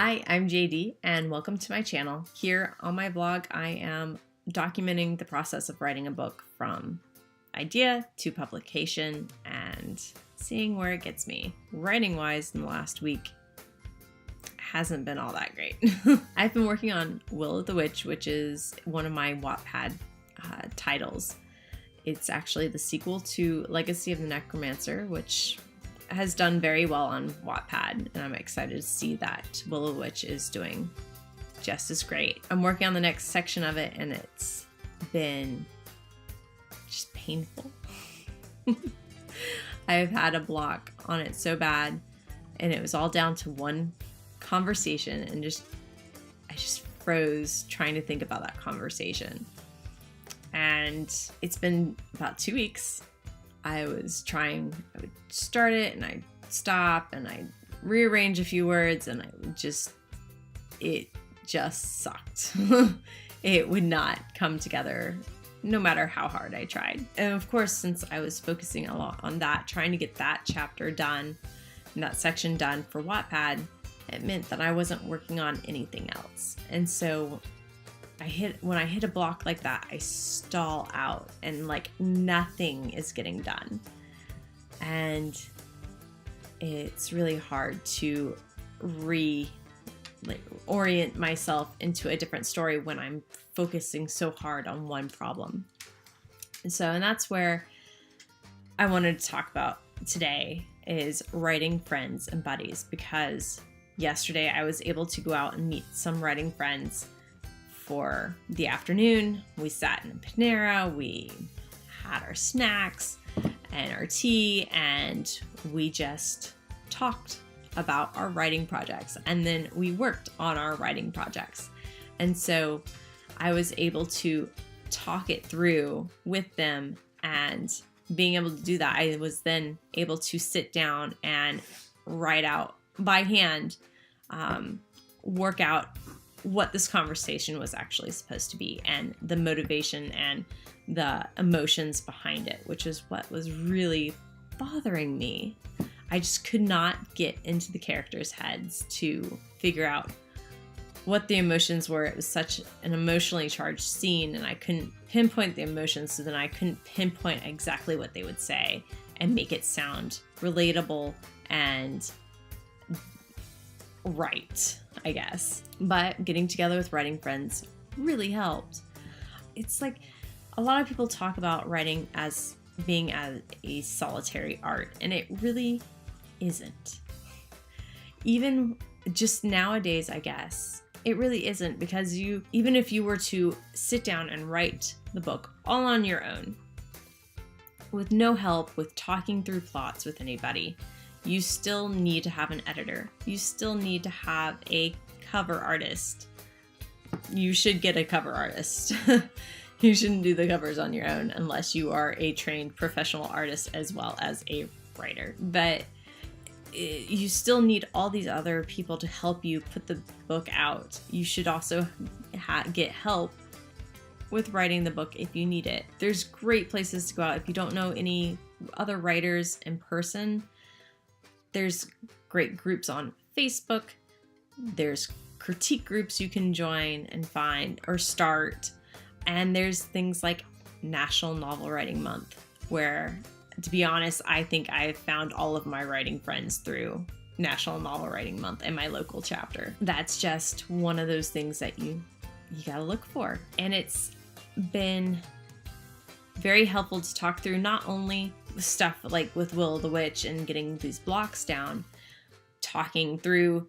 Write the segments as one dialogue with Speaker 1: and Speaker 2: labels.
Speaker 1: Hi, I'm JD and welcome to my channel. Here on my blog, I am documenting the process of writing a book from idea to publication and seeing where it gets me. Writing-wise, in the last week, hasn't been all that great. I've been working on Will of the Witch, which is one of my Wattpad titles. It's actually the sequel to Legacy of the Necromancer, which has done very well on Wattpad, and I'm excited to see that Will of the Witch is doing just as great. I'm working on the next section of it, and it's been just painful. I've had a block on it so bad, and it was all down to one conversation, and I just froze trying to think about that conversation. And it's been about 2 weeks. I would start it and I'd stop and I'd rearrange a few words, and it just sucked. It would not come together no matter how hard I tried. And of course, since I was focusing a lot on that, trying to get that chapter done and that section done for Wattpad, it meant that I wasn't working on anything else. And so when I hit a block like that, I stall out and nothing is getting done. And it's really hard to orient myself into a different story when I'm focusing so hard on one problem. And that's where I wanted to talk about today, is writing friends and buddies, because yesterday I was able to go out and meet some writing friends for the afternoon. We sat in a Panera, we had our snacks and our tea, and we just talked about our writing projects, and then we worked on our writing projects. And so I was able to talk it through with them, and being able to do that, I was then able to sit down and write out by hand, work out what this conversation was actually supposed to be, and the motivation and the emotions behind it, which is what was really bothering me. I just could not get into the characters' heads to figure out what the emotions were. It was such an emotionally charged scene, and I couldn't pinpoint the emotions, so then I couldn't pinpoint exactly what they would say and make it sound relatable and right, I guess. But getting together with writing friends really helped. It's like a lot of people talk about writing as being a solitary art, and it really isn't. Even just nowadays, I guess, it really isn't, because even if you were to sit down and write the book all on your own, with no help with talking through plots with anybody, you still need to have an editor. You still need to have a cover artist. You should get a cover artist. You shouldn't do the covers on your own unless you are a trained professional artist as well as a writer. But you still need all these other people to help you put the book out. You should also get help with writing the book if you need it. There's great places to go out if you don't know any other writers in person. There's great groups on Facebook. There's critique groups you can join and find or start. And there's things like National Novel Writing Month, where, to be honest, I think I've found all of my writing friends through National Novel Writing Month in my local chapter. That's just one of those things that you gotta look for. And it's been very helpful to talk through not only stuff like with Will of the Witch and getting these blocks down, talking through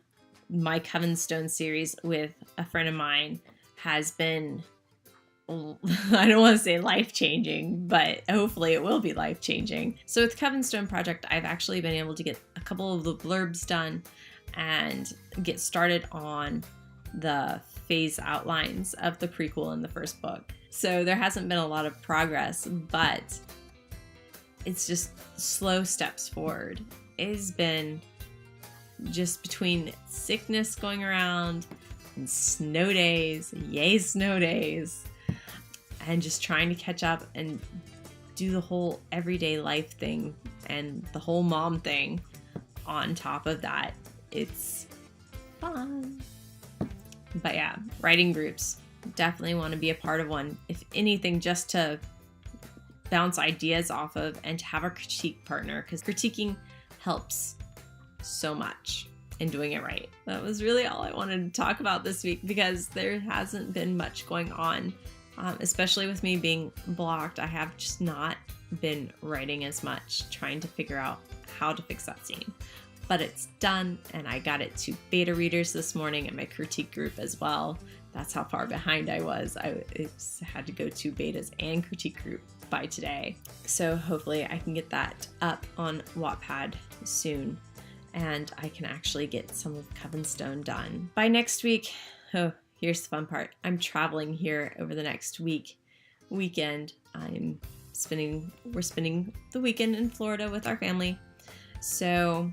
Speaker 1: my Covenstone series with a friend of mine has been, I don't want to say life-changing, but hopefully it will be life-changing. So with Covenstone Project, I've actually been able to get a couple of the blurbs done and get started on the phase outlines of the prequel in the first book. So there hasn't been a lot of progress, but it's just slow steps forward. It has been just between sickness going around and snow days, yay snow days, and just trying to catch up and do the whole everyday life thing and the whole mom thing on top of that. It's fun. But yeah, writing groups. Definitely want to be a part of one. If anything, just to bounce ideas off of and to have a critique partner, because critiquing helps so much in doing it right. That was really all I wanted to talk about this week, because there hasn't been much going on, especially with me being blocked. I have just not been writing as much, trying to figure out how to fix that scene. But it's done, and I got it to beta readers this morning and my critique group as well. That's how far behind I was. I had to go to betas and critique group by today. So hopefully I can get that up on Wattpad soon, and I can actually get some of Covenstone done. By next week, oh, here's the fun part. I'm traveling here over the next weekend. We're spending the weekend in Florida with our family. So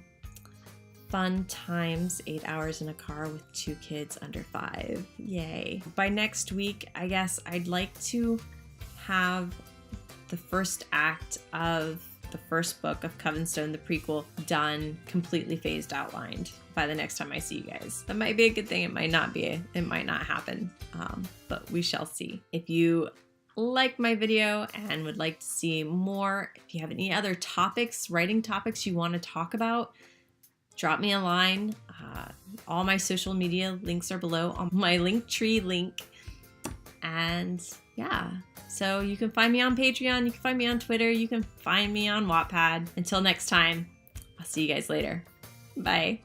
Speaker 1: fun times, 8 hours in a car with 2 kids under 5. Yay. By next week, I guess I'd like to have the first act of the first book of Covenstone, the prequel, done, completely phased, outlined by the next time I see you guys. That might be a good thing. It might not be. It might not happen, but we shall see. If you like my video and would like to see more, if you have any other topics, writing topics you want to talk about, drop me a line. All my social media links are below on my Linktree link. And yeah, so you can find me on Patreon, you can find me on Twitter, you can find me on Wattpad. Until next time, I'll see you guys later. Bye.